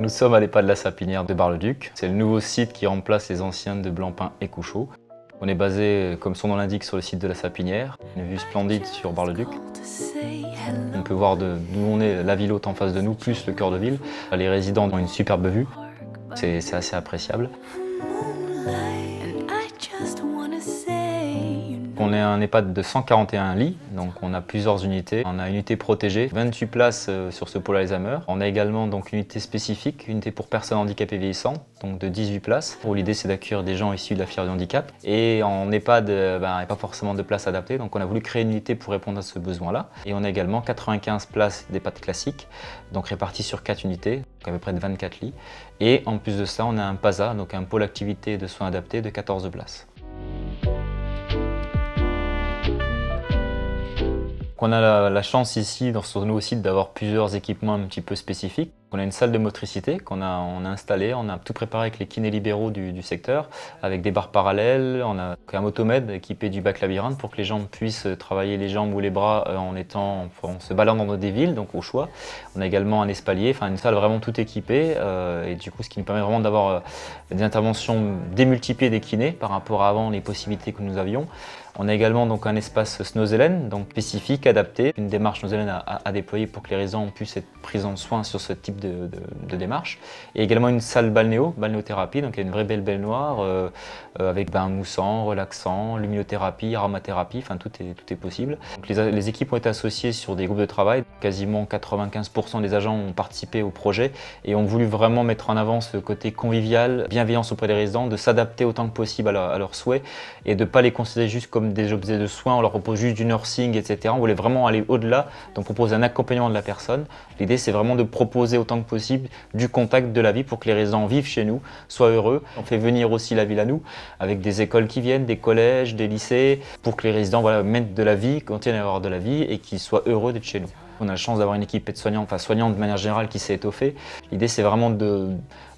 Nous sommes à l'EHPAD La Sapinière de Bar-le-Duc. C'est le nouveau site qui remplace les anciennes de Blancpain et Couchot. On est basé, comme son nom l'indique, sur le site de La Sapinière. Une vue splendide sur Bar-le-Duc. On peut voir d'où on est la ville haute en face de nous, plus le cœur de ville. Les résidents ont une superbe vue. C'est assez appréciable. On est un EHPAD de 141 lits, donc on a plusieurs unités. On a une unité protégée, 28 places sur ce pôle Alzheimer. On a également donc une unité spécifique, une unité pour personnes handicapées vieillissantes, donc de 18 places. L'idée c'est d'accueillir des gens issus de la filière du handicap. Et en EHPAD, il n'y a pas forcément de place adaptée, donc on a voulu créer une unité pour répondre à ce besoin-là. Et on a également 95 places d'EHPAD classiques, donc réparties sur 4 unités, donc à peu près de 24 lits. Et en plus de ça, on a un PASA, donc un pôle activité de soins adaptés de 14 places. On a la chance ici, sur ce nouveau site, d'avoir plusieurs équipements un petit peu spécifiques. On a une salle de motricité qu'on a installée, on a tout préparé avec les kinés libéraux du secteur, avec des barres parallèles, on a un motomède équipé du bac labyrinthe pour que les gens puissent travailler les jambes ou les bras en se baladant dans des villes, donc au choix. On a également un espalier, enfin une salle vraiment tout équipée, et du coup ce qui nous permet vraiment d'avoir des interventions démultipliées des kinés par rapport à avant les possibilités que nous avions. On a également donc un espace Snozelen, donc spécifique, adapté, une démarche Snozelen à déployer pour que les résidents puissent être pris en soin sur ce type de démarche. Et également une salle balnéothérapie, donc il y a une vraie belle baignoire avec bain moussant, relaxant, luminothérapie, aromathérapie, enfin tout est possible. Donc les équipes ont été associées sur des groupes de travail, quasiment 95% des agents ont participé au projet et ont voulu vraiment mettre en avant ce côté convivial, bienveillance auprès des résidents, de s'adapter autant que possible à leurs souhaits et de ne pas les considérer juste comme des objets de soins, on leur propose juste du nursing, etc. On voulait vraiment aller au-delà, donc proposer un accompagnement de la personne. L'idée c'est vraiment de proposer autant que possible du contact de la vie pour que les résidents vivent chez nous, soient heureux. On fait venir aussi la ville à nous, avec des écoles qui viennent, des collèges, des lycées, pour que les résidents mettent de la vie, continuent à avoir de la vie et qu'ils soient heureux d'être chez nous. On a la chance d'avoir une équipe aide-soignante, enfin soignante de manière générale qui s'est étoffée. L'idée c'est vraiment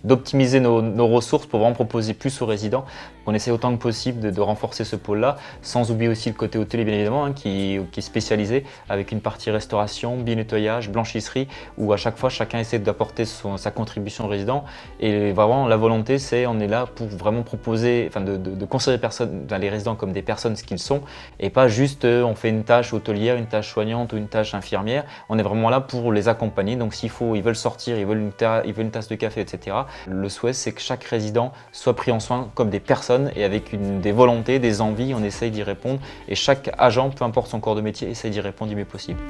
d'optimiser nos ressources pour vraiment proposer plus aux résidents. On essaie autant que possible de renforcer ce pôle-là, sans oublier aussi le côté hôtelier bien évidemment, qui est spécialisé, avec une partie restauration, nettoyage, blanchisserie, où à chaque fois chacun essaie d'apporter sa contribution aux résidents. Et vraiment la volonté c'est, on est là pour vraiment proposer, de considérer les résidents comme des personnes ce qu'ils sont, et pas juste on fait une tâche hôtelière, une tâche soignante ou une tâche infirmière. On est vraiment là pour les accompagner, donc s'il faut, ils veulent sortir, ils veulent une tasse de café, etc. Le souhait c'est que chaque résident soit pris en soin comme des personnes et avec des volontés, des envies, on essaye d'y répondre et chaque agent, peu importe son corps de métier, essaye d'y répondre du mieux possible.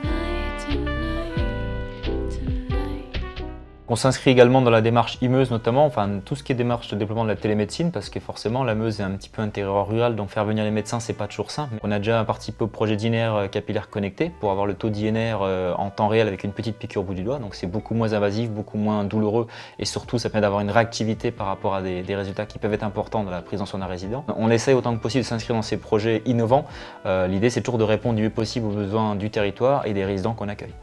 On s'inscrit également dans la démarche IMEUSE notamment, tout ce qui est démarche de développement de la télémédecine, parce que forcément la Meuse est un petit peu un territoire rural, donc faire venir les médecins c'est pas toujours simple. On a déjà participé au projet d'INR capillaire connecté pour avoir le taux d'INR en temps réel avec une petite piqûre au bout du doigt, donc c'est beaucoup moins invasif, beaucoup moins douloureux et surtout ça permet d'avoir une réactivité par rapport à des résultats qui peuvent être importants dans la prise en soin d'un résident. On essaye autant que possible de s'inscrire dans ces projets innovants. L'idée c'est toujours de répondre du mieux possible aux besoins du territoire et des résidents qu'on accueille.